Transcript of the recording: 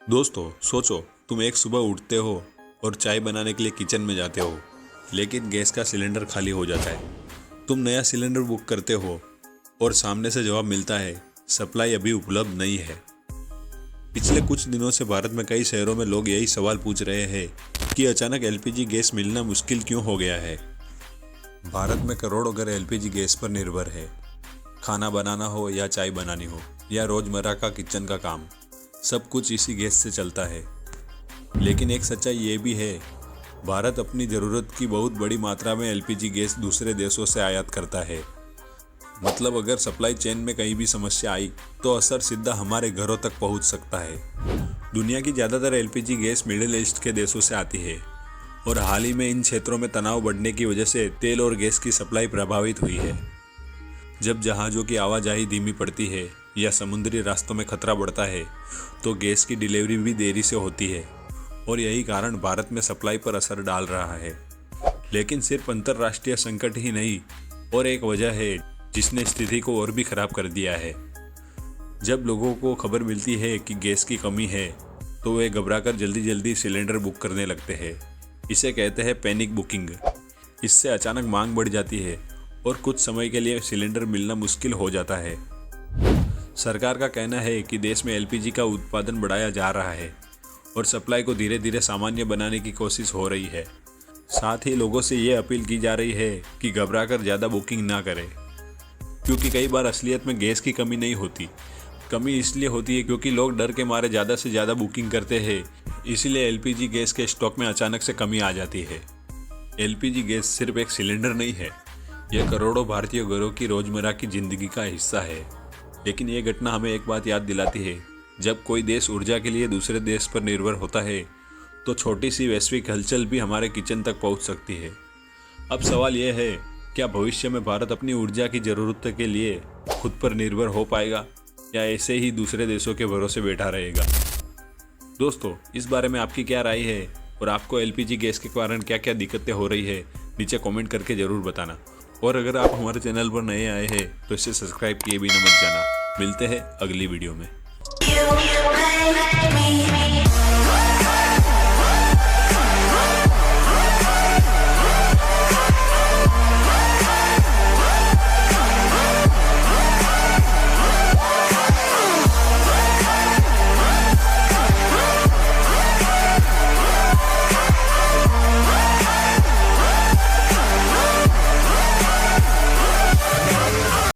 दोस्तों सोचो, तुम एक सुबह उठते हो और चाय बनाने के लिए किचन में जाते हो, लेकिन गैस का सिलेंडर खाली हो जाता है। तुम नया सिलेंडर बुक करते हो और सामने से जवाब मिलता है, सप्लाई अभी उपलब्ध नहीं है। पिछले कुछ दिनों से भारत में कई शहरों में लोग यही सवाल पूछ रहे हैं कि अचानक एलपीजी गैस मिलना मुश्किल क्यों हो गया है। भारत में करोड़ों घर एलपीजी गैस पर निर्भर है। खाना बनाना हो या चाय बनानी हो या रोजमर्रा का किचन का काम, सब कुछ इसी गैस से चलता है। लेकिन एक सच्चाई ये भी है, भारत अपनी ज़रूरत की बहुत बड़ी मात्रा में एलपीजी गैस दूसरे देशों से आयात करता है। मतलब अगर सप्लाई चेन में कहीं भी समस्या आई तो असर सीधा हमारे घरों तक पहुंच सकता है। दुनिया की ज़्यादातर एलपीजी गैस मिडिल ईस्ट के देशों से आती है और हाल ही में इन क्षेत्रों में तनाव बढ़ने की वजह से तेल और गैस की सप्लाई प्रभावित हुई है। जब जहाज़ों की आवाजाही धीमी पड़ती है या समुद्री रास्तों में खतरा बढ़ता है तो गैस की डिलीवरी भी देरी से होती है और यही कारण भारत में सप्लाई पर असर डाल रहा है। लेकिन सिर्फ अंतर्राष्ट्रीय संकट ही नहीं और एक वजह है जिसने स्थिति को और भी खराब कर दिया है। जब लोगों को खबर मिलती है कि गैस की कमी है तो वे घबराकर जल्दी जल्दी सिलेंडर बुक करने लगते हैं। इसे कहते हैं पैनिक बुकिंग। इससे अचानक मांग बढ़ जाती है और कुछ समय के लिए सिलेंडर मिलना मुश्किल हो जाता है। सरकार का कहना है कि देश में एलपीजी का उत्पादन बढ़ाया जा रहा है और सप्लाई को धीरे धीरे सामान्य बनाने की कोशिश हो रही है। साथ ही लोगों से ये अपील की जा रही है कि घबराकर ज़्यादा बुकिंग ना करें, क्योंकि कई बार असलियत में गैस की कमी नहीं होती। कमी इसलिए होती है क्योंकि लोग डर के मारे ज़्यादा से ज़्यादा बुकिंग करते हैं, इसीलिए एलपीजी गैस के स्टॉक में अचानक से कमी आ जाती है। एलपीजी गैस सिर्फ एक सिलेंडर नहीं है, यह करोड़ों भारतीय घरों की रोजमर्रा की जिंदगी का हिस्सा है। लेकिन ये घटना हमें एक बात याद दिलाती है, जब कोई देश ऊर्जा के लिए दूसरे देश पर निर्भर होता है तो छोटी सी वैश्विक हलचल भी हमारे किचन तक पहुंच सकती है। अब सवाल यह है, क्या भविष्य में भारत अपनी ऊर्जा की ज़रूरत के लिए खुद पर निर्भर हो पाएगा या ऐसे ही दूसरे देशों के भरोसे बैठा रहेगा। दोस्तों, इस बारे में आपकी क्या राय है और आपको एलपीजी गैस के कारण क्या क्या दिक्कतें हो रही है, नीचे कमेंट करके ज़रूर बताना। और अगर आप हमारे चैनल पर नए आए हैं तो इसे सब्सक्राइब किए बिना मत जाना। मिलते हैं अगली वीडियो में।